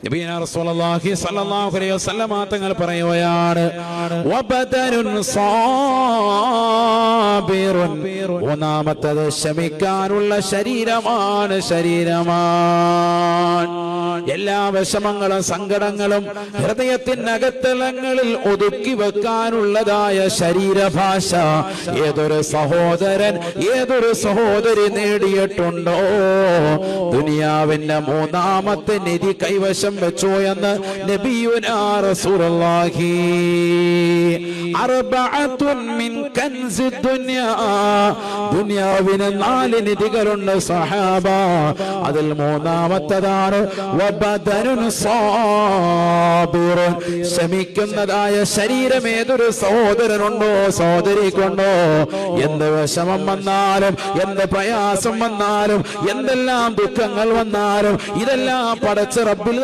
നബിയനാ റസൂലുള്ളാഹി സ്വല്ലല്ലാഹു അലൈഹി വസല്ലം തങ്ങൾ പറയുകയാണ് വബദനുൻ സാബിറുൻ, ഒന്നാമത്തേത് ക്ഷമിക്കാനുള്ള ശരീരമാണ്. എല്ലാ വിഷമങ്ങളും സങ്കടങ്ങളും ഹൃദയത്തിനകത്തളങ്ങളിൽ ഒതുക്കി വെക്കാനുള്ളതായ ശരീരഭാഷ ഏതൊരു സഹോദരൻ ഏതൊരു സഹോദരി നേടിയിട്ടുണ്ടോ, ദുനിയാവിന്റെ മൂന്നാമത്തെ നിധി കൈവശം വെച്ചു എന്ന് നബിയുനാ റസൂലുള്ളാഹി. അർബഅത്തുൻ മിൻ കൻസി ദുനിയാ, ദുനിയാവിന് 4 നിധികളുണ്ട് സഹാബ. അതിൽ മൂന്നാമത്തേതാണ് വബദനുൻ സാബിറുൻ, ക്ഷമിക്കുന്നതായ ശരീരം ഏതൊരു സഹോദരനുണ്ടോ സഹോദരിക്കുണ്ടോ, എന്ത് വിഷമം വന്നാലും എന്ത് പ്രയാസം വന്നാലും എന്തെല്ലാം ദുഃഖങ്ങൾ വന്നാലും ഇതെല്ലാം പടച്ച റബ്ബിൽ